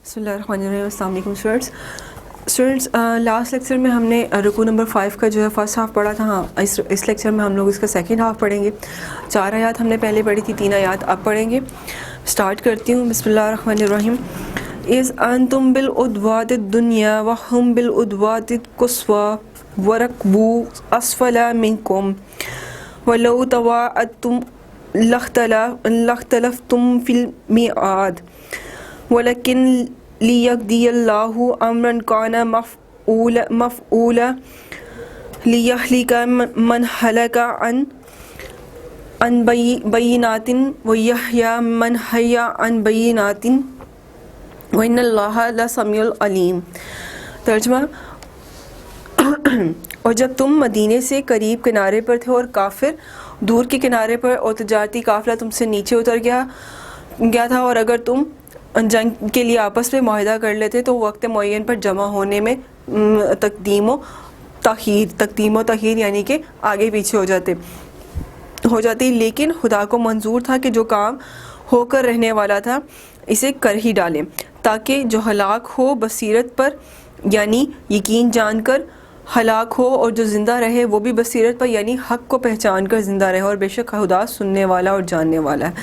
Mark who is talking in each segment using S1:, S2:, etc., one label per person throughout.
S1: بسم اللہ الرحمن الرحیم. السلام علیکم اسٹوڈنٹس. لاسٹ لیکچر میں ہم نے رکوع نمبر 5 کا جو ہے فرسٹ ہاف پڑھا تھا. ہاں اس لیکچر میں ہم لوگ اس کا سیکنڈ ہاف پڑھیں گے. 4 آیات ہم نے پہلے پڑھی تھی, 3 آیات اب پڑھیں گے. سٹارٹ کرتی ہوں. بسم اللہ الرحمن الرحیم. اذ انتم بالعدوۃ الدنیا وهم بالعدوۃ القصوى وركبوا اسفل منكم ولو تواعدتم لاختلفتم في الميعاد ولكن ليقضي الله امرا كان مفعولا ليهلك من هلك عن بينات ويحيى من حي عن بينات وإن الله لسميع عليم. ترجمہ: اور جب تم مدینے سے قریب کنارے پر تھے اور کافر دور کے کنارے پر اور تجارتی قافلہ تم سے نیچے اتر گیا تھا, اور اگر تم جنگ کے لیے آپس میں معاہدہ کر لیتے تو وقت معین پر جمع ہونے میں تقدیم و تاخیر یعنی کہ آگے پیچھے ہو جاتی, لیکن خدا کو منظور تھا کہ جو کام ہو کر رہنے والا تھا اسے کر ہی ڈالیں, تاکہ جو ہلاک ہو بصیرت پر یعنی یقین جان کر ہلاک ہو, اور جو زندہ رہے وہ بھی بصیرت پر یعنی حق کو پہچان کر زندہ رہے, اور بے شک خدا سننے والا اور جاننے والا ہے.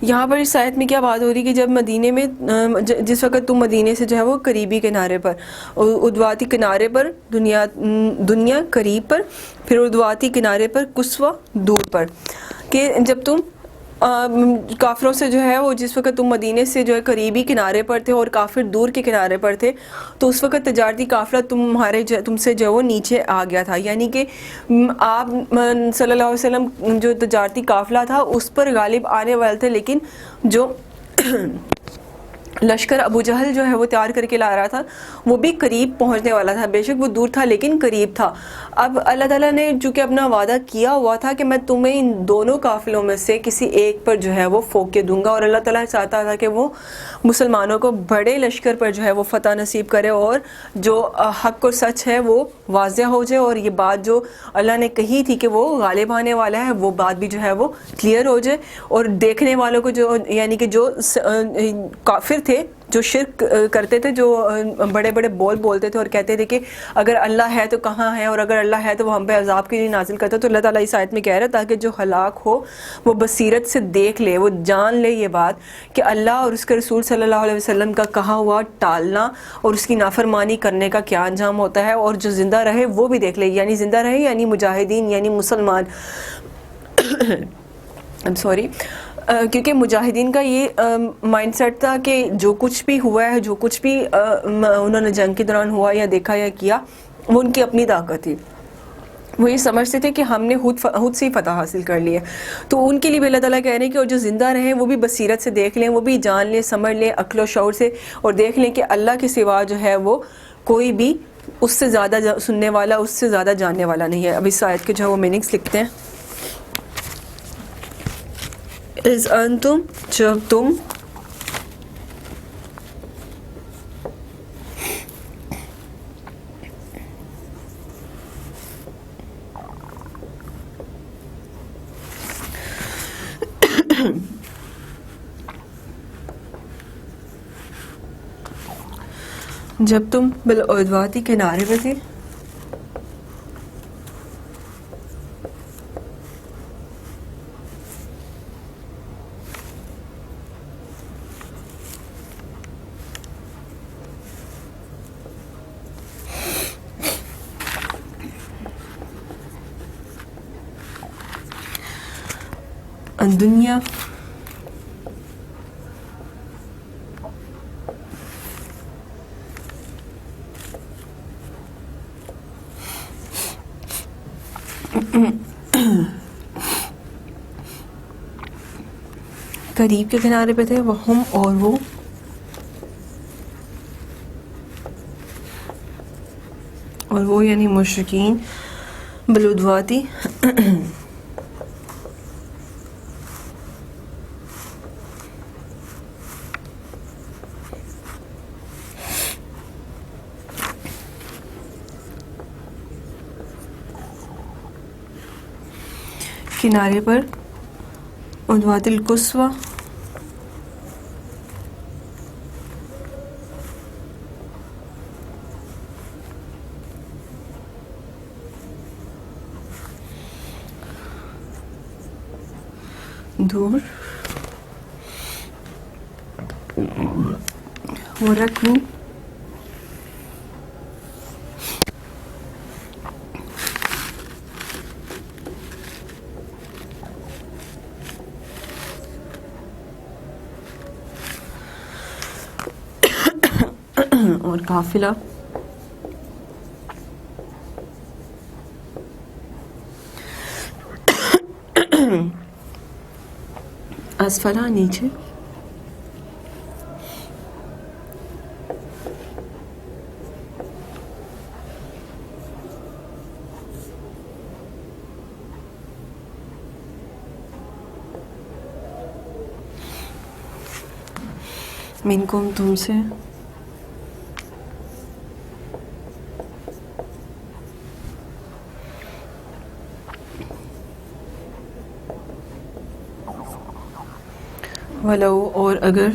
S1: یہاں پر اس آیت میں کیا بات ہو رہی ہے کہ جب مدینے میں جس وقت تم مدینے سے جو ہے وہ قریبی کنارے پر, ادواتی کنارے پر دنیا قریب پر, پھر ادواتی کنارے پر قصوہ دور پر, کہ جب تم کافروں سے جو ہے وہ جس وقت تم مدینے سے جو ہے قریبی کنارے پر تھے اور کافر دور کے کنارے پر تھے, تو اس وقت تجارتی قافلہ تم سے جو ہے وہ نیچے آ گیا تھا, یعنی کہ آپ صلی اللہ علیہ وسلم جو تجارتی قافلہ تھا اس پر غالب آنے والے تھے, لیکن جو لشکر ابو جہل جو ہے وہ تیار کر کے لا رہا تھا وہ بھی قریب پہنچنے والا تھا. بے شک وہ دور تھا لیکن قریب تھا. اب اللہ تعالیٰ نے چونکہ اپنا وعدہ کیا ہوا تھا کہ میں تمہیں ان دونوں قافلوں میں سے کسی ایک پر جو ہے وہ فوقے دوں گا, اور اللہ تعالیٰ چاہتا تھا کہ وہ مسلمانوں کو بڑے لشکر پر جو ہے وہ فتح نصیب کرے, اور جو حق اور سچ ہے وہ واضح ہو جائے, اور یہ بات جو اللہ نے کہی تھی کہ وہ غالب آنے والا ہے وہ بات بھی جو ہے وہ کلیئر ہو جائے, اور دیکھنے والوں کو جو یعنی کہ جو کافر تھے جو شرک کرتے تھے, جو بڑے بڑے بولتے تھے اور کہتے تھے کہ اگر اللہ ہے تو کہاں ہے, اور اگر اللہ ہے تو وہ ہم پہ عذاب کے لیے نازل کرتا, تو اللہ تعالیٰ اس آیت میں کہہ رہا تاکہ جو ہلاک ہو وہ بصیرت سے دیکھ لے, وہ جان لے یہ بات کہ اللہ اور اس کے رسول صلی اللہ علیہ وسلم کا کہا ہوا ٹالنا اور اس کی نافرمانی کرنے کا کیا انجام ہوتا ہے, اور جو زندہ رہے وہ بھی دیکھ لے, یعنی زندہ رہے یعنی مجاہدین یعنی مسلمان کیونکہ مجاہدین کا یہ مائنڈ سیٹ تھا کہ جو کچھ بھی ہوا ہے, جو کچھ بھی انہوں نے جنگ کے دوران ہوا یا دیکھا یا کیا, وہ ان کی اپنی طاقت تھی. وہ یہ سمجھتے تھے کہ ہم نے خود سے ہی فتح حاصل کر لی ہے. تو ان کے لیے بھی اللہ تعالیٰ کہہ رہے ہیں کہ اور جو زندہ رہیں وہ بھی بصیرت سے دیکھ لیں, وہ بھی جان لیں, سمجھ لیں عقل و شعور سے, اور دیکھ لیں کہ اللہ کے سوا جو ہے وہ کوئی بھی اس سے زیادہ سننے والا, اس سے زیادہ جاننے والا نہیں ہے. اب اس آیت کے جو ہے وہ میننگس لکھتے ہیں. اذ انتم جب تم بالعدواتی کنارے پہ تھے, دنیا قریب کے کنارے پہ تھے, وہم اور وہ یعنی مشرکین بالعدواتی کنارے پر عدوات القصوى دور ورکو اور قافلہ اسفلہ نیچے منکم تم سے ولو اور اگر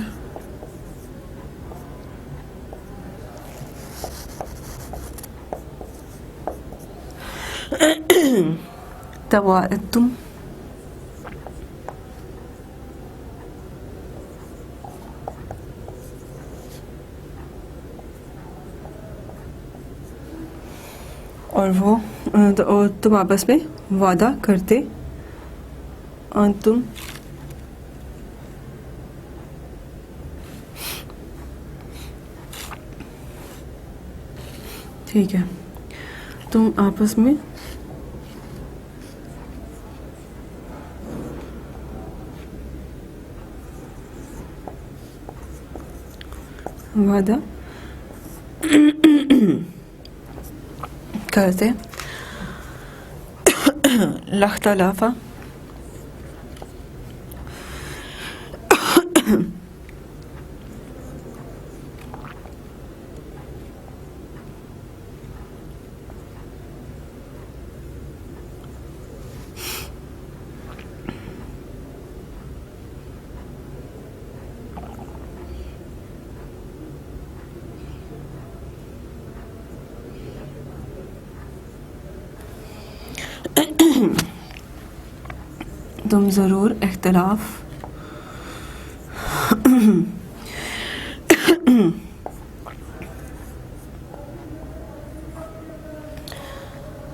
S1: توعدتم اور تم آپس میں وعدہ کرتے انتم ٹھیک ہے تم آپس میں وعدہ کرتے لاختلاف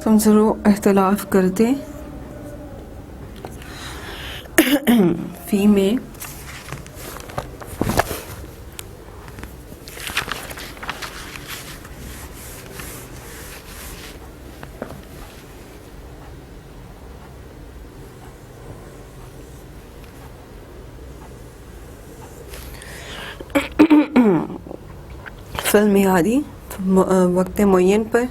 S1: تم ضرور اختلاف کرتے فی میں فی المیعادی وقت معین پر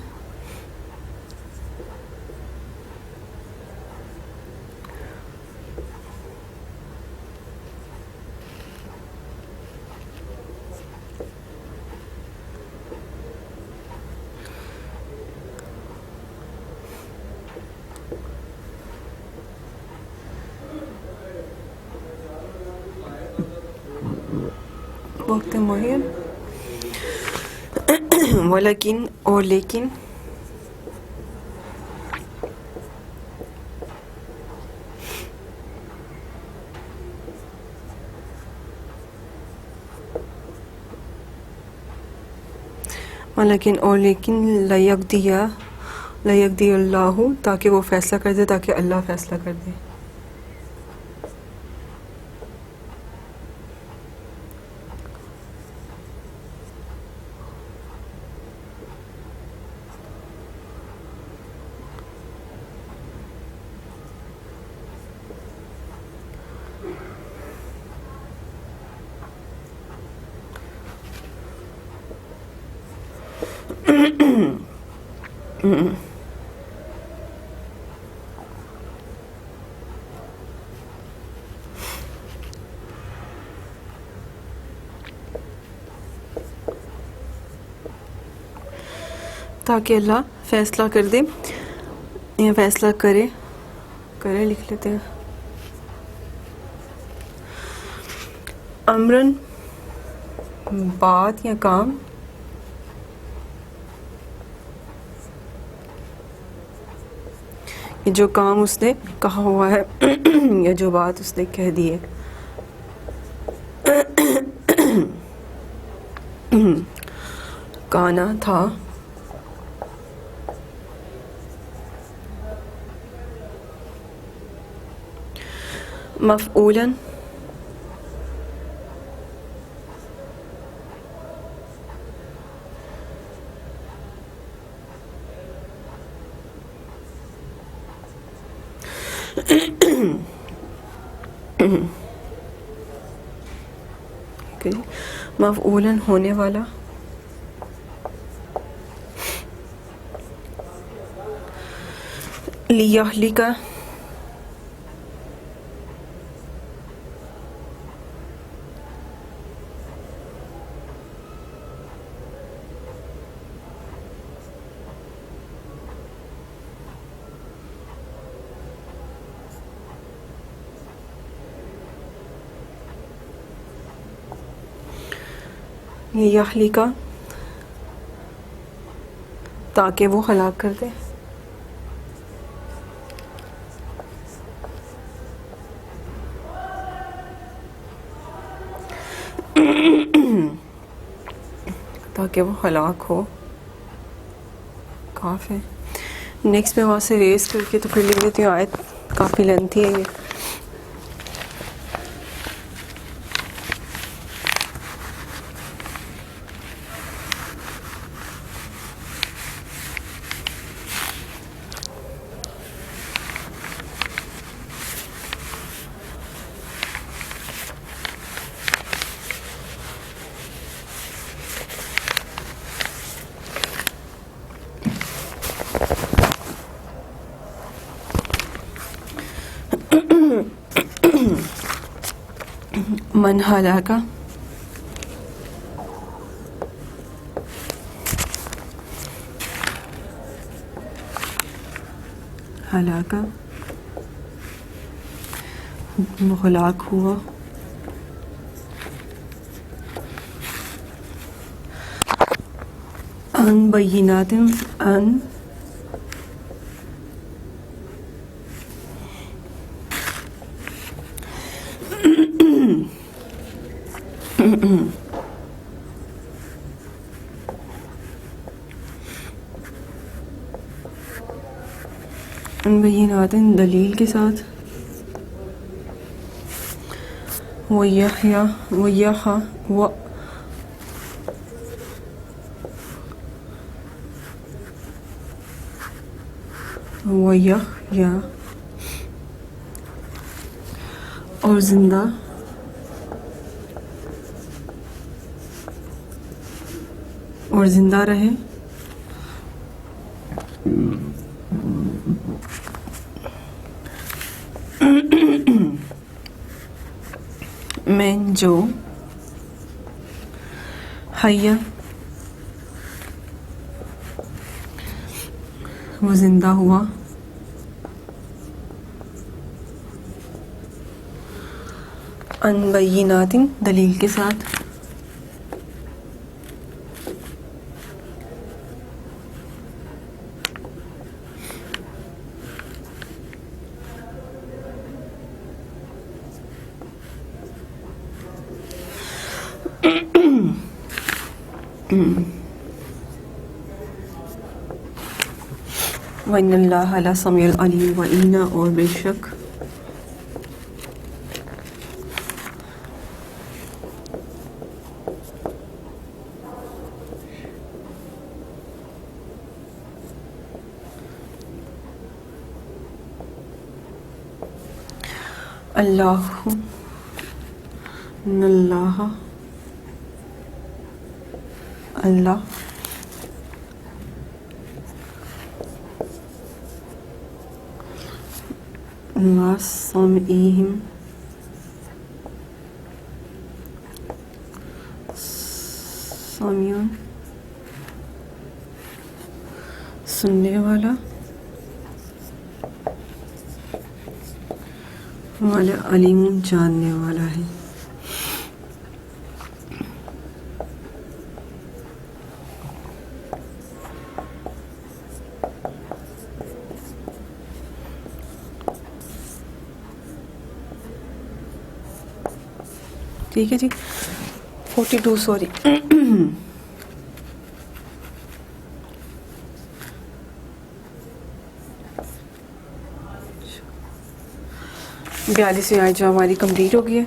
S1: وقت معین ولیکن اور لیکن لیقضی اللہ تاکہ وہ فیصلہ کر دے تاکہ اللہ فیصلہ کر دے تاکہ اللہ فیصلہ کر دے یا فیصلہ کرے لکھ لیتے ہیں امرن بات یا کام یہ جو کام اس نے کہا ہوا ہے یا جو بات اس نے کہہ دی ہے. کانا تھا، مفعولاً مفعولاً ہونے والا، لیہلک لیہلک تاکہ وہ ہلاک کر دے. تاکہ وہ ہلاک ہو. کافی نیکسٹ میں وہاں سے ریز کر کے تو پھر لے لیتی ہوں. آیت کافی لینتھی ہے یہ. من ہلاک، ہلاک وہ ہلاک ہوا. ان بینات، ان بینات دلیل کے ساتھ. وَيَحْيَا اور زندہ رہے. میں جو حیا وہ زندہ ہوا، ان بینات دلیل کے ساتھ. وَإِنَّ اللَّهَ لَسَمِيعٌ عَلِيمٌ، وَإِنَّ اور بے شک اللہ مع سمعہم سمیع سننے والا، علیم جاننے والا ہے. ٹھیک ہے جی 42 سوری 42ویں آیت جو ہماری کمپلیٹ ہو گئی ہے.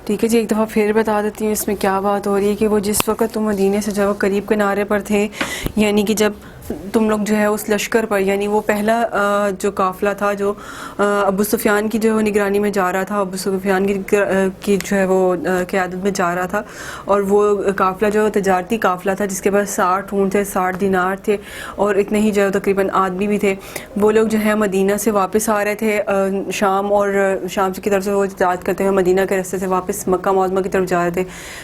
S1: ٹھیک ہے جی ایک دفعہ پھر بتا دیتی ہوں اس میں کیا بات ہو رہی ہے کہ وہ جس وقت تم مدینے سے جب قریب کنارے پر تھے یعنی کہ جب تم لوگ جو ہے اس لشکر پر یعنی وہ پہلا جو قافلہ تھا جو ابو سفیان کی جو نگرانی میں جا رہا تھا ابو سفیان کی جو ہے وہ قیادت میں جا رہا تھا اور وہ قافلہ جو تجارتی قافلہ تھا جس کے پاس 60 اونٹ تھے 60 دینار تھے اور اتنے ہی جو ہے تقریباً آدمی بھی تھے. وہ لوگ جو ہے مدینہ سے واپس آ رہے تھے شام اور شام کی طرف سے وہ تجارت کرتے ہوئے مدینہ کے راستے سے واپس مکہ معظمہ کی طرف جا رہے تھے.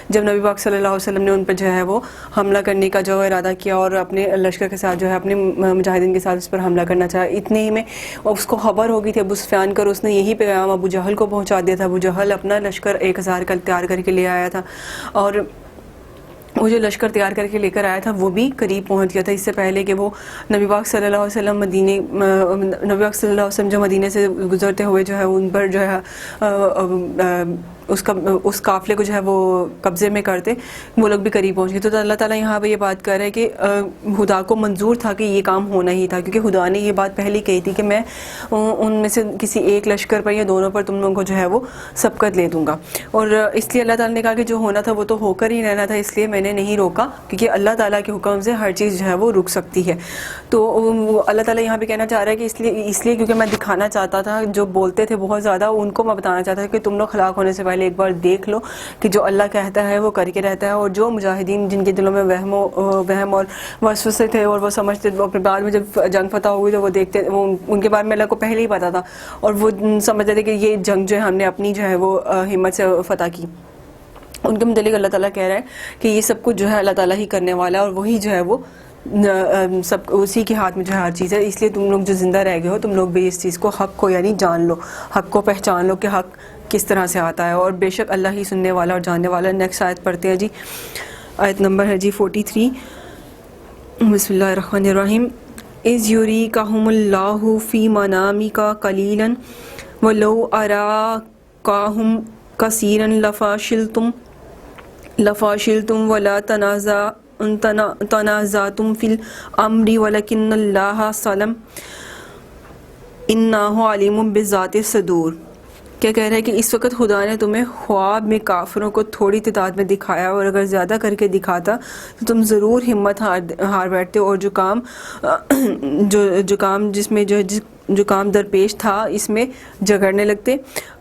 S1: جب نبی پاک صلی اللہ علیہ وسلم نے ان پہ جو ہے وہ حملہ کرنے کا جو ارادہ کیا اور اپنے لشکر کے ساتھ جو ہے اپنے مجاہدین کے ساتھ اس پر حملہ کرنا چاہا اتنے ہی میں اس کو خبر ہو گئی تھی ابو سفیان کا اور اس نے یہی پیغام ابو جہل کو پہنچا دیا تھا. ابو جہل اپنا لشکر 1000 کا تیار کر کے لے آیا تھا اور وہ جو لشکر تیار کر کے لے کر آیا تھا وہ بھی قریب پہنچ گیا تھا اس سے پہلے کہ وہ نبی پاک صلی اللہ علیہ وسلم نبی پاک صلی اللہ علیہ وسلم جو مدینے سے گزرتے ہوئے جو ہے ان پر جو ہے اس قافلے کو جو ہے وہ قبضے میں کرتے وہ لوگ بھی قریب پہنچ گئے. تو اللہ تعالیٰ یہاں پہ یہ بات کر رہا ہے کہ خدا کو منظور تھا کہ یہ کام ہونا ہی تھا کیونکہ خدا نے یہ بات پہلے کہی تھی کہ میں ان میں سے کسی ایک لشکر پر یا دونوں پر تم لوگوں کو جو ہے وہ سبقت لے دوں گا. اور اس لیے اللہ تعالیٰ نے کہا کہ جو ہونا تھا وہ تو ہو کر ہی رہنا تھا اس لیے میں نے نہیں روکا کیونکہ اللہ تعالیٰ کے حکم سے ہر چیز جو ہے وہ رک سکتی ہے. تو اللہ تعالیٰ یہاں پہ کہنا چاہ رہا ہے کہ اس لیے کیونکہ میں دکھانا چاہتا تھا جو بولتے تھے بہت زیادہ ان کو میں بتانا چاہتا تھا کہ تم لوگ ہلاک ہونے سے پہلے ایک بار دیکھ لو کہ جو اللہ کہتا ہے وہ کر کے رہتا ہے. اور جو مجاہدین جن کے دلوں میں وہم اور وسوسے تھے اور وہ سمجھتے اپنے بعد میں جب جنگ فتح ہوئی تو وہ دیکھتے ان کے بارے میں اللہ کو پہلے ہی پتا تھا اور وہ سمجھتے تھے کہ یہ جنگ جو ہے ہم نے اپنی جو ہے وہ ہمت سے فتح کی. ان کے متعلق اللہ تعالیٰ کہہ رہا ہے کہ یہ سب کچھ جو ہے اللہ تعالیٰ ہی کرنے والا ہے اور وہی جو ہے وہ سب اسی کے ہاتھ میں جو ہے ہر چیز ہے. اس لیے تم لوگ جو زندہ رہ گئے ہو تم لوگ بھی اس چیز کو حق کو یعنی جان لو حق کو پہچان لو کہ حق کس طرح سے آتا ہے اور بے شک اللہ ہی سننے والا اور جاننے والا. نیکسٹ آیت پڑھتے ہیں جی آیت نمبر ہے جی 43 بسم اللہ الرحمن الرحیم. اذ یریکہم اللہ فی منامک قلیلا ولو اراکہم کثیرا لفاشلتم ولا تنازعتم فی الامر ولکن اللہ سلم انہ علیم بذات الصدور. کیا کہہ رہا ہے کہ اس وقت خدا نے تمہیں خواب میں کافروں کو تھوڑی تعداد میں دکھایا اور اگر زیادہ کر کے دکھاتا تو تم ضرور ہمت ہار بیٹھتے اور جو کام جس میں جو کام درپیش تھا اس میں جھگڑنے لگتے.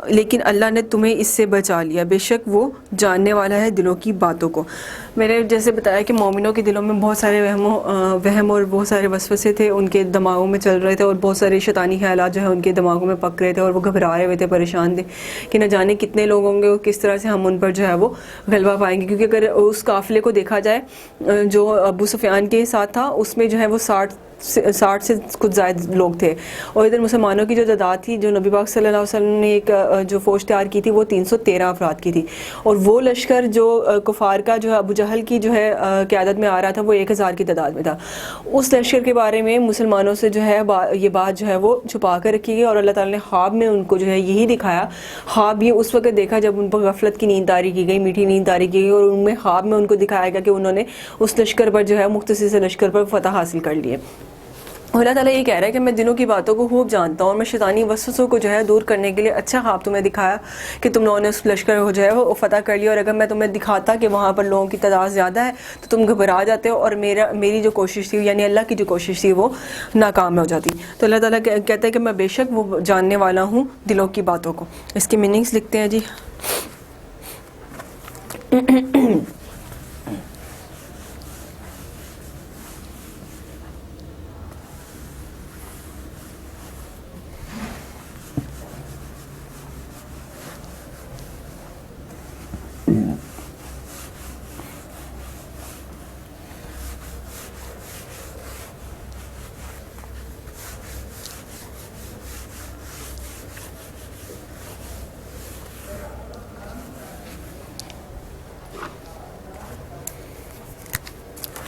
S1: لیکن اللہ نے تمہیں اس سے بچا لیا بے شک وہ جاننے والا ہے دلوں کی باتوں کو. میں نے جیسے بتایا کہ مومنوں کے دلوں میں بہت سارے وہم اور بہت سارے وسوسے تھے ان کے دماغوں میں چل رہے تھے اور بہت سارے شیطانی خیالات جو ہے ان کے دماغوں میں پک رہے تھے اور وہ گھبرا رہے ہوئے تھے پریشان تھے کہ نہ جانے کتنے لوگ ہوں گے اور کس طرح سے ہم ان پر جو ہے وہ غلبہ پائیں گے. کیونکہ اگر اس قافلے کو دیکھا جائے جو ابو سفیان کے ساتھ تھا اس میں جو ہے وہ 60 سے کچھ زائد لوگ تھے اور ادھر مسلمانوں کی جو تعداد تھی جو نبی پاک صلی اللہ علیہ وسلم نے ایک جو فوج تیار کی تھی وہ 313 افراد کی تھی اور وہ لشکر جو کفار کا جو ابو جہل کی جو ہے قیادت میں آ رہا تھا وہ 1000 کی تعداد میں تھا. اس لشکر کے بارے میں مسلمانوں سے جو ہے یہ بات جو ہے وہ چھپا کر رکھی گئی اور اللہ تعالیٰ نے خواب میں ان کو جو ہے یہی دکھایا. خواب یہ اس وقت دیکھا جب ان پر غفلت کی نیند طاری کی گئی میٹھی نیند طاری کی گئی اور ان میں خواب میں ان کو دکھایا گیا کہ انہوں نے اس لشکر پر جو ہے مختصر سے لشکر پر فتح حاصل کر لیے. اللہ تعالیٰ یہ کہہ رہا ہے کہ میں دلوں کی باتوں کو خوب جانتا ہوں اور میں شیطانی وسوسوں کو جو ہے دور کرنے کے لیے اچھا خواب تمہیں دکھایا کہ تم لوگوں نے اس لشکر کو جو ہے وہ فتح کر لیا اور اگر میں تمہیں دکھاتا کہ وہاں پر لوگوں کی تعداد زیادہ ہے تو تم گھبرا جاتے ہو اور میری جو کوشش تھی یعنی اللہ کی جو کوشش تھی وہ ناکام ہو جاتی. تو اللہ تعالیٰ کہتا ہے کہ میں بے شک وہ جاننے والا ہوں دلوں کی باتوں کو. اس کی میننگز لکھتے ہیں جی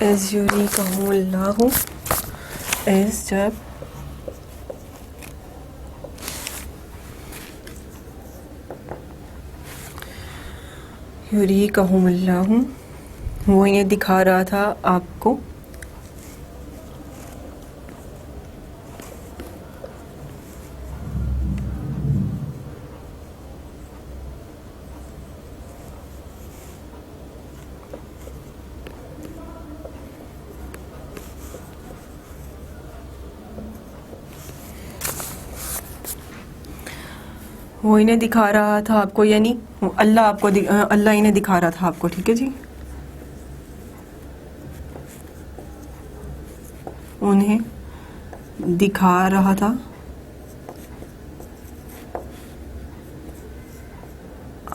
S1: از یریکہم اللہ از جب یریکہم اللہ، وہ انہیں دکھا رہا تھا آپ کو. وہ انہیں دکھا رہا تھا آپ کو، یعنی اللہ آپ کو اللہ انہیں دکھا رہا تھا آپ کو. ٹھیک ہے جی، انہیں دکھا رہا تھا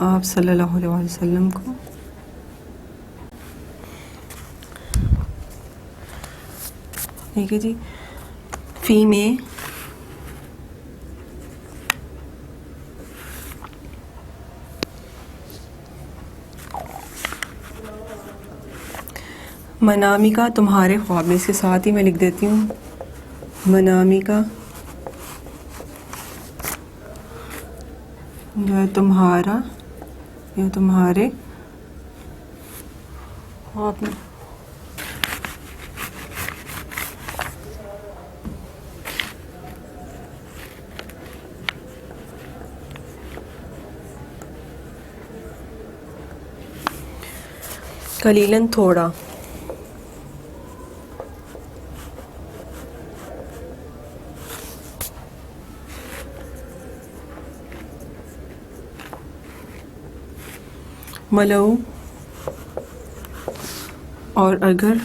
S1: آپ صلی اللہ علیہ وسلم کو. ٹھیک ہے جی، فی میں منامی کا تمہارے خواب میں، اس کے ساتھ ہی میں لکھ دیتی ہوں منامی کا جو ہے تمہارا یا تمہارے خواب میں. قلیلاً تھوڑا، ملو اور اگر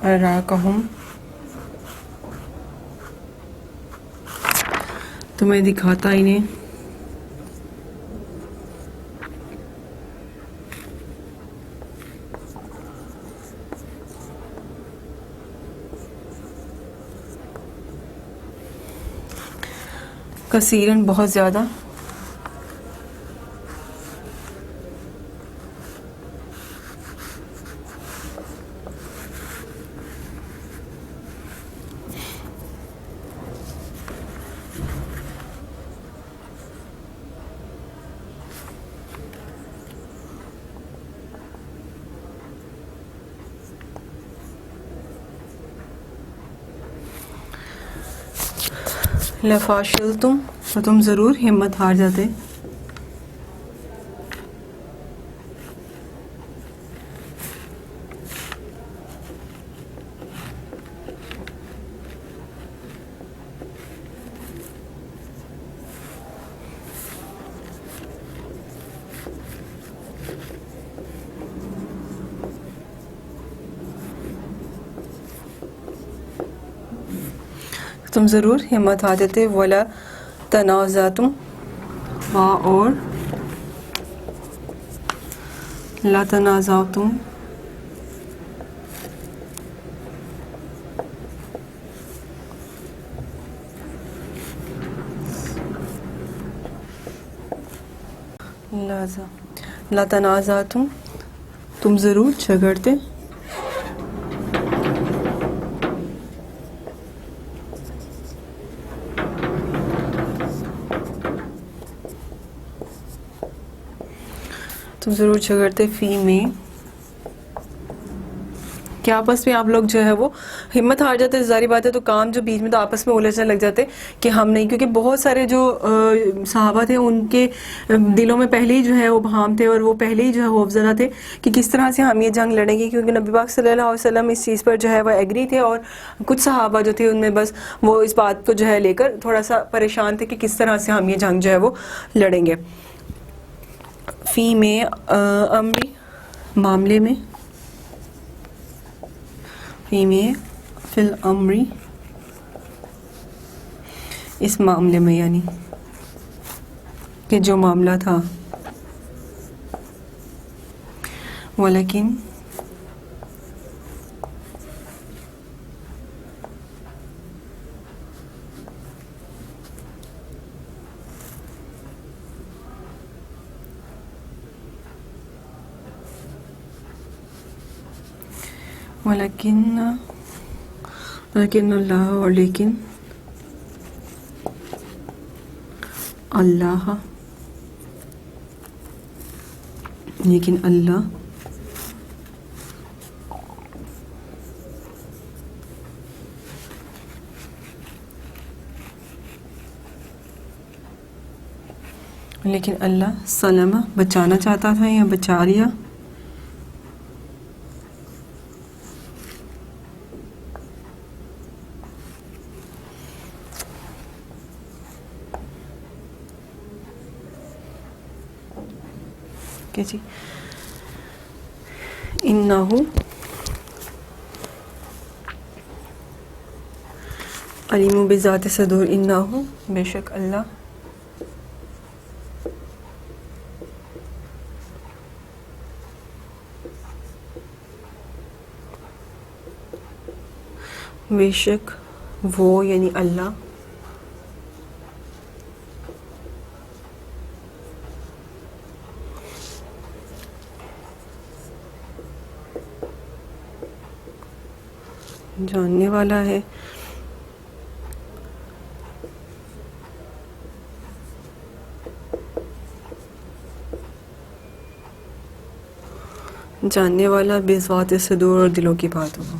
S1: اراکہم تمہیں دکھاتا انہیں کثیراً بہت زیادہ، لفاشلتم تو تم ضرور ہمت ہار جاتے. تم ضرور ہمت ہار جاتے. ولا تنازعتم، اور لا تنازعتم لا تنازعتم تم ضرور جھگڑتے. تم ضرور جھگڑتے فی میں کہ آپس میں آپ لوگ جو ہے وہ ہمت ہار جاتے. ظاہری بات ہے، تو کام جو بیچ میں تو آپس میں الجھنے لگ جاتے کہ ہم نہیں، کیونکہ بہت سارے جو صحابہ تھے ان کے دلوں میں پہلے ہی جو ہے وہ بہام تھے، اور وہ پہلے ہی جو ہے خوف زدہ تھے کہ کس طرح سے ہم یہ جنگ لڑیں گے، کیونکہ نبی پاک صلی اللہ علیہ وسلم اس چیز پر جو ہے وہ ایگری تھے، اور کچھ صحابہ جو تھے ان میں بس وہ اس بات کو جو ہے لے کر تھوڑا سا پریشان تھے کہ کس طرح سے ہم یہ جنگ جو ہے وہ لڑیں گے. فی میں امری معاملے میں، فی میں فی الامری اس معاملے میں، یعنی کہ جو معاملہ تھا. ولیکن لیکن اللہ، اور لیکن اللہ، لیکن اللہ لیکن اللہ سلمہ بچانا چاہتا تھا یا بچا لیا، کہ جی انہو علیم بذات صدور، انہو بے شک اللہ بے شک وہ یعنی اللہ جاننے والا ہے جاننے والا بذات صدور اور دلوں کی باتوں کو۔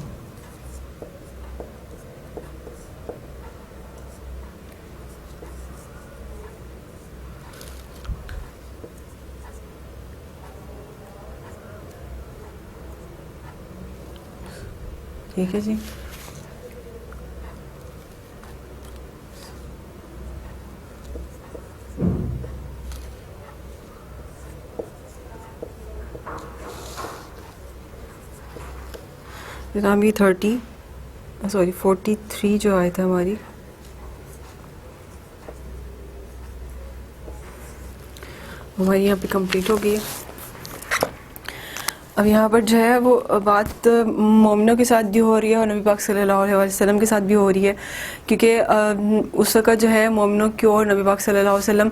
S1: ٹھیک ہے جی، جناب یہ 43 جو آیت ہے ہماری، ہماری یہاں پہ کمپلیٹ ہو گئی ہے۔ اب یہاں پر جو ہے وہ بات مومنوں کے ساتھ بھی ہو رہی ہے اور نبی پاک صلی اللہ علیہ وسلم کے ساتھ بھی ہو رہی ہے، کیونکہ اس وقت جو ہے مومنوں کی اور نبی پاک صلی اللہ علیہ وسلم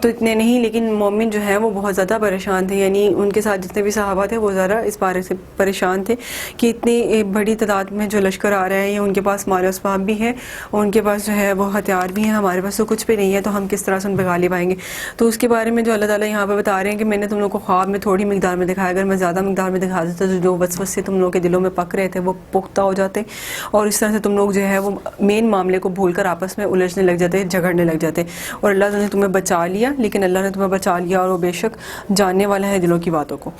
S1: تو اتنے نہیں، لیکن مومن جو ہیں وہ بہت زیادہ پریشان تھے، یعنی ان کے ساتھ جتنے بھی صحابہ تھے وہ ذرا اس بارے سے پریشان تھے کہ اتنی بڑی تعداد میں جو لشکر آ رہے ہیں، یا ان کے پاس مال و اسباب بھی ہے اور ان کے پاس جو ہے وہ ہتھیار بھی ہیں، ہمارے پاس تو کچھ بھی نہیں ہے، تو ہم کس طرح سے ان پہ غالب آئیں گے۔ تو اس کے بارے میں جو اللہ تعالیٰ یہاں پہ بتا رہے ہیں کہ میں نے تم لوگوں کو خواب میں تھوڑی مقدار میں دکھایا، اگر میں زیادہ مقدار میں دکھا دیتا تو جو وسوسے تم لوگوں کے دلوں میں پک رہے تھے وہ پختہ ہو جاتے، اور اس طرح سے تم لوگ جو ہے وہ مین معاملے کو بھول کر آپس میں الجھنے لگ جاتے، جھگڑنے لگ جاتے، اور اللہ نے تمہیں بچا لیا، لیکن اللہ نے تمہیں بچا لیا اور وہ بے شک جاننے والا ہے دلوں کی باتوں کو۔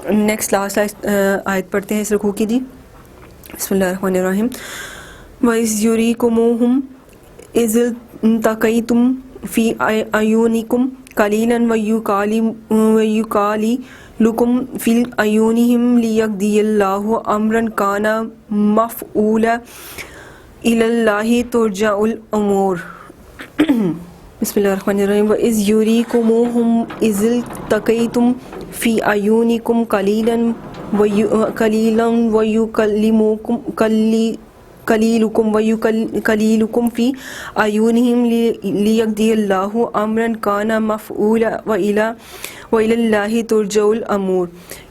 S1: نیکسٹ لاسٹ آیت پڑھتے ہیں اس رکوع کی جی، بسم اللہ الرحمن الرحیم۔ وَإِذْ يُرِيكُمُوهُمْ إِذِ الْتَقَيْتُمْ فِي أَعْيُنِكُمْ قَلِيلًا وَيُقَلِّلُكُمْ فِي أَعْيُنِهِمْ لِيَقْضِيَ اللَّهُ أَمْرًا كَانَ مَفْعُولًا إِلَى اللَّهِ تُرْجَعُ الْأُمُورُ۔ بسم اللہ الرحمن الرحیم۔ وَإِذْ يُرِيكُمُوهُمْ إِذِ الْتَقَيْتُمْ فِي أَعْيُنِكُمْ قَلِيلُكُمْ وَيُقَلِّلُكُمْ فِي أَعْيُنِهِمْ لِيَقْضِيَ اللَّهُ أَمْرًا كَانَ مَفْعُولًا وَإِلَى اللَّهِ تُرْجَعُ الْأُمُورُ۔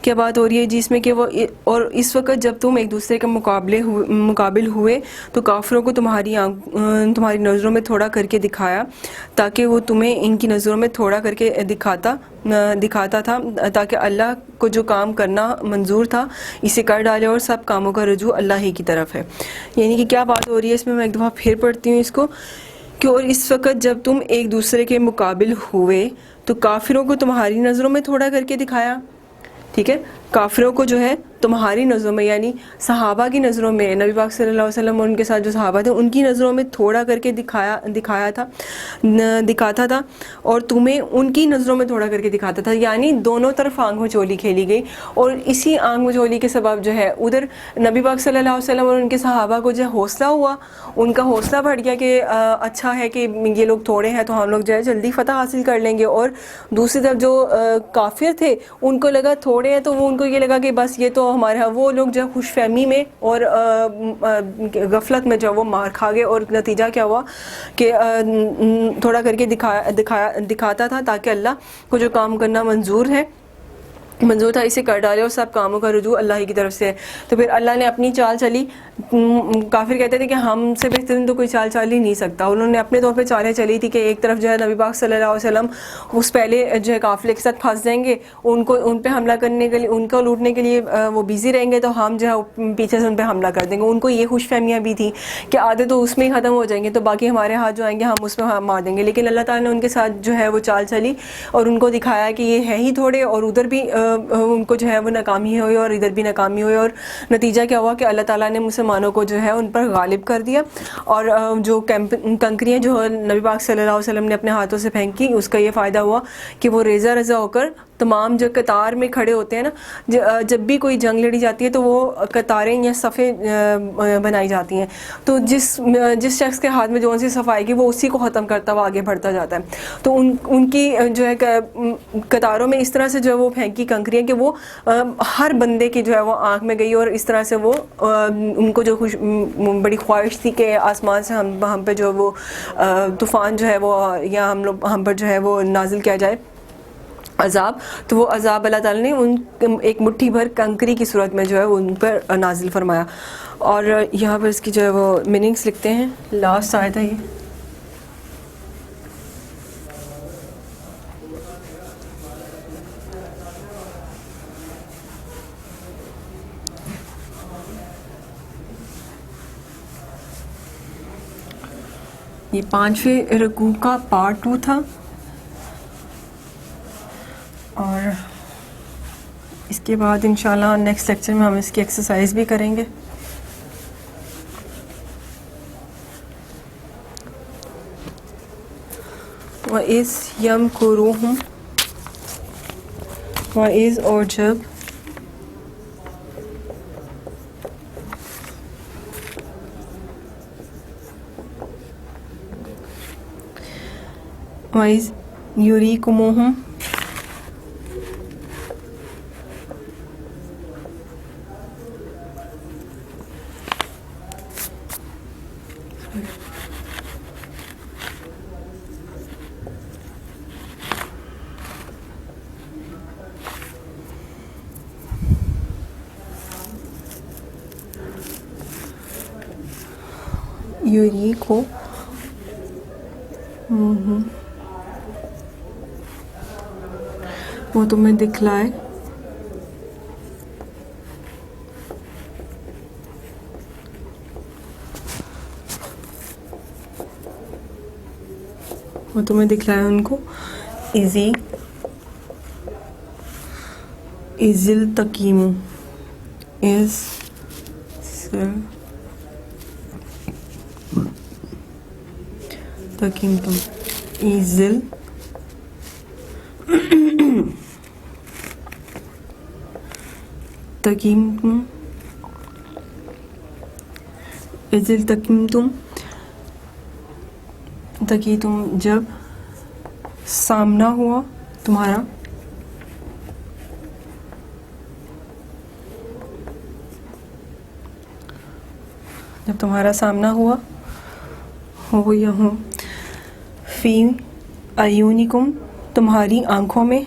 S1: کیا بات ہو رہی ہے جی اس میں کہ وہ اور اس وقت جب تم ایک دوسرے کے مقابل ہوئے تو کافروں کو تمہاری نظروں میں تھوڑا کر کے دکھایا، تاکہ وہ تمہیں ان کی نظروں میں تھوڑا کر کے دکھاتا تھا، تاکہ اللہ کو جو کام کرنا منظور تھا اسے کر ڈالے، اور سب کاموں کا رجوع اللہ ہی کی طرف ہے۔ یعنی کہ کیا بات ہو رہی ہے اس میں ایک دفعہ پھر پڑھتی ہوں اس کو، کہ اور اس وقت جب تم ایک دوسرے کے مقابل ہوئے تو کافروں کو تمہاری نظروں میں تھوڑا کر کے دکھایا، ٹھیک ہے، کافروں کو جو ہے تمہاری نظروں میں، یعنی صحابہ کی نظروں میں، نبی پاک صلی اللہ علیہ وسلم اور ان کے ساتھ جو صحابہ تھے ان کی نظروں میں تھوڑا کر کے دکھاتا تھا، اور تمہیں ان کی نظروں میں تھوڑا کر کے دکھاتا تھا، یعنی دونوں طرف آنکھ مچولی کھیلی گئی، اور اسی آنکھ مچولی کے سبب جو ہے ادھر نبی پاک صلی اللہ علیہ وسلم اور ان کے صحابہ کو جو ہے حوصلہ ہوا، ان کا حوصلہ بڑھ گیا کہ اچھا ہے کہ یہ لوگ تھوڑے ہیں تو ہم لوگ جو ہے جلدی فتح حاصل کر لیں گے، اور دوسری طرف جو کافر تھے ان کو لگا تھوڑے ہیں تو وہ ان کو یہ لگا کہ بس یہ تو ہمارے ہاں، وہ لوگ جو ہے خوش فہمی میں اور غفلت میں جو وہ مار کھا گئے، اور نتیجہ کیا ہوا کہ تھوڑا کر کے دکھاتا تھا تاکہ اللہ کو جو کام کرنا منظور ہے منظور تھا اسے کر ڈالے اور سب کاموں کا رجوع اللہ ہی کی طرف سے ہے. تو پھر اللہ نے اپنی چال چلی. کافر کہتے تھے کہ ہم سے بہترین تو کوئی چال چل ہی نہیں سکتا. انہوں نے اپنے طور پہ چالیں چلی تھی کہ ایک طرف جو ہے نبی پاک صلی اللہ علیہ وسلم اس پہلے جو ہے قافلے کے ساتھ پھنس جائیں گے, ان پہ حملہ کرنے کے لیے, ان کو لوٹنے کے لیے وہ بیزی رہیں گے, تو ہم جو ہے پیچھے سے ان پہ حملہ کر دیں گے. ان کو یہ خوش فہمیاں بھی تھیں کہ آدھے تو اس میں ہی ختم ہو جائیں گے, تو باقی ہمارے ہاتھ جو آئیں گے ہم اس میں مار دیں گے. لیکن اللہ تعالیٰ نے ان کے ساتھ جو ہے وہ چال چلی اور ان کو دکھایا کہ یہ ہے ہی تھوڑے, اور ادھر بھی ان کو جو ہے وہ ناکامی ہوئی اور ادھر بھی ناکامی ہوئی, اور نتیجہ کیا ہوا کہ اللہ تعالیٰ نے مسلمانوں کو جو ہے ان پر غالب کر دیا. اور جو کنکریاں جو نبی پاک صلی اللہ علیہ وسلم نے اپنے ہاتھوں سے پھینکی, اس کا یہ فائدہ ہوا کہ وہ ریزہ ریزہ ہو کر تمام جو قطار میں کھڑے ہوتے ہیں نا, جب بھی کوئی جنگ لڑی جاتی ہے تو وہ قطاریں یا صفیں بنائی جاتی ہیں, تو جس شخص کے ہاتھ میں جو سی صف آئے گی وہ اسی کو ختم کرتا ہوا آگے بڑھتا جاتا ہے. تو ان کی جو ہے قطاروں میں اس طرح سے جو ہے وہ پھینکی کنکریاں کہ وہ ہر بندے کی جو ہے وہ آنکھ میں گئی, اور اس طرح سے وہ ان کو جو بڑی خواہش تھی کہ آسمان سے ہم پہ جو وہ طوفان جو ہے وہ یا ہم پر جو ہے وہ نازل کیا جائے عذاب, تو وہ عذاب اللہ تعالیٰ نے ان ایک مٹھی بھر کنکری کی صورت میں جو ہے ان پر نازل فرمایا. اور یہاں پر اس کی جو ہے وہ میننگس لکھتے ہیں, لاسٹ آیت ہے یہ. یہ 5ویں رکوع کا پارٹ 2 تھا, اور اس کے بعد انشاءاللہ نیکسٹ لیکچر میں ہم اس کی ایکسرسائز بھی کریں گے. وَإِذْ يَمْكُرُهُمْ, وَإِذْ اور جب, وَإِذْ يُرِيكُمُوهُمْ, یوریکو وہ تمہیں دکھلائے, وہ تمہیں دکھلائے ان کو ازل تقیم, تقیم تم, ازل تقیم تم, ازل تقیم تم, تقی تم جب سامنا ہوا تمہارا, جب تمہارا سامنا ہوا ہو یا ہوں, فی اعینکم تمہاری آنکھوں میں,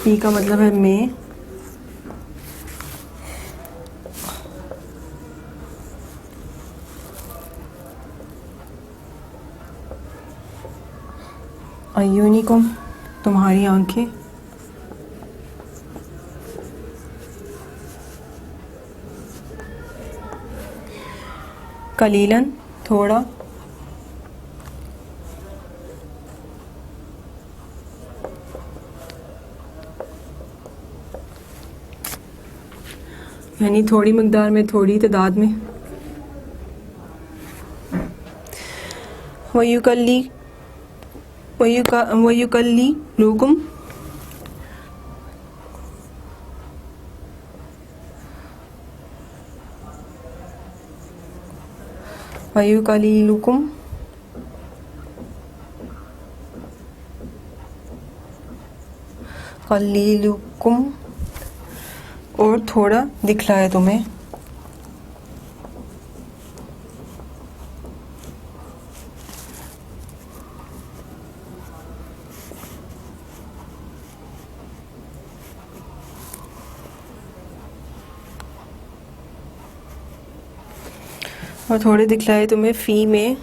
S1: فی کا مطلب ہے میں, اعینکم تمہاری آنکھیں, قلیلاً تھوڑا, یعنی تھوڑی مقدار میں, تھوڑی تعداد میں. وَيُكَلِّمُكُمْ وَيُكَلِّلُكُمْ قَلِّلُكُمْ اور تھوڑا دکھلایا تمہیں, اور تھوڑے دکھلائے تمہیں فی میں.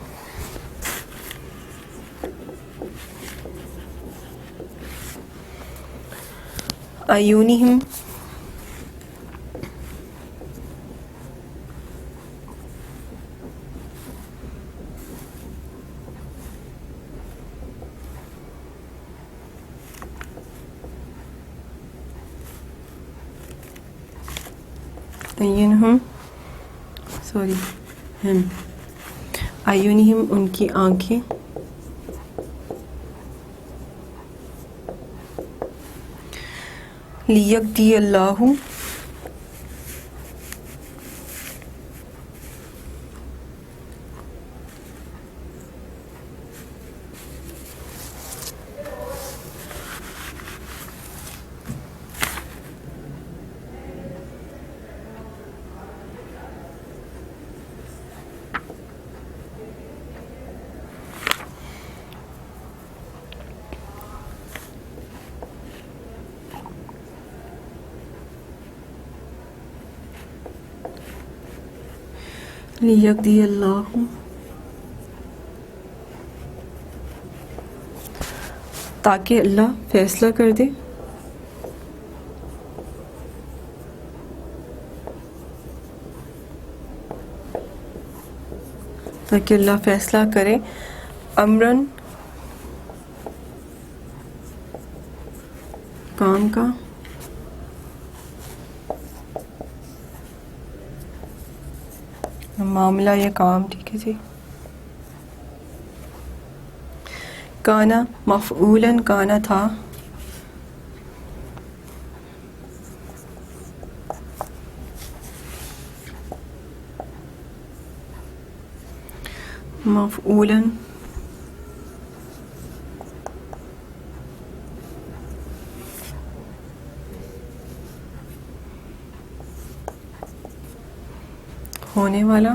S1: ایونہم ایونہم ان کی آنکھیں. لیقضی اللہ لیقضی اللہ تاکہ اللہ فیصلہ کر دے. تاکہ اللہ فیصلہ کرے امرن کام کا. معاملہ یا کام. ٹھیک ہے جی. کانا مفعولاً کانا تھا. مفعولاً ہونے والا.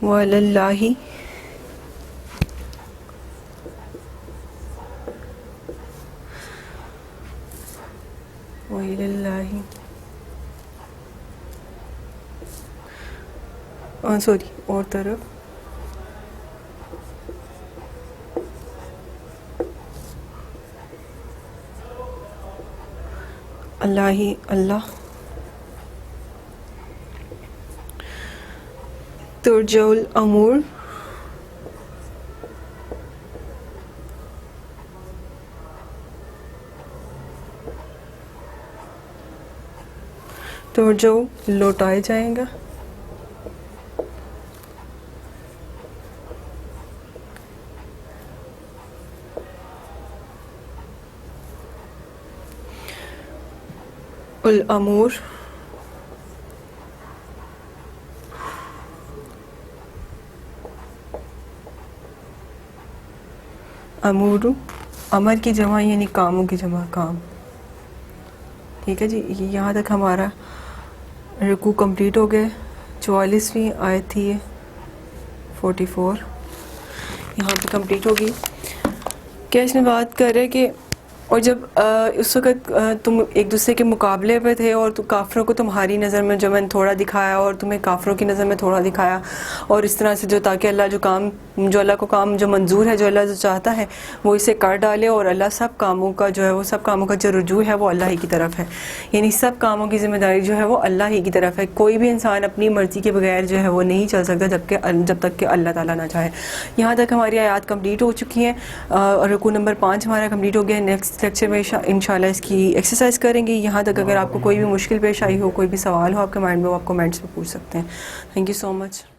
S1: وَلِلَّهِ سوری اور طرف اللہ ہی اللہ ترجع الامور ترجع لوٹائے جائیں گا. الامور امور امر کی جمع یعنی کاموں کی جمع کام. ٹھیک ہے جی. یہاں تک ہمارا رکوع کمپلیٹ ہو گئے. 44ویں آیت تھی یہ 44 یہاں پہ کمپلیٹ ہوگی. کیا اس میں بات کر رہے کہ اور جب اس وقت تم ایک دوسرے کے مقابلے پہ تھے اور تو کافروں کو تمہاری نظر میں جو میں نے تھوڑا دکھایا اور تمہیں کافروں کی نظر میں تھوڑا دکھایا اور اس طرح سے جو تاکہ اللہ جو اللہ کو کام جو منظور ہے جو اللہ جو چاہتا ہے وہ اسے کر ڈالے اور اللہ سب کاموں کا جو ہے وہ سب کاموں کا جو رجوع ہے وہ اللہ ہی کی طرف ہے. یعنی سب کاموں کی ذمہ داری جو ہے وہ اللہ ہی کی طرف ہے. کوئی بھی انسان اپنی مرضی کے بغیر جو ہے وہ نہیں چل سکتا جب تک کہ اللہ تعالیٰ نہ چاہے. یہاں تک ہماری آیات کمپلیٹ ہو چکی ہیں اور رکوع نمبر 5 ہمارا کمپلیٹ ہو گیا. نیکسٹ لیکچر میں انشاءاللہ اس کی ایکسرسائز کریں گے. یہاں تک اگر آپ کو کوئی بھی مشکل پیش آئی ہو کوئی بھی سوال ہو آپ کے مائنڈ میں وہ آپ کمنٹس میں پوچھ سکتے ہیں. Thank you so much.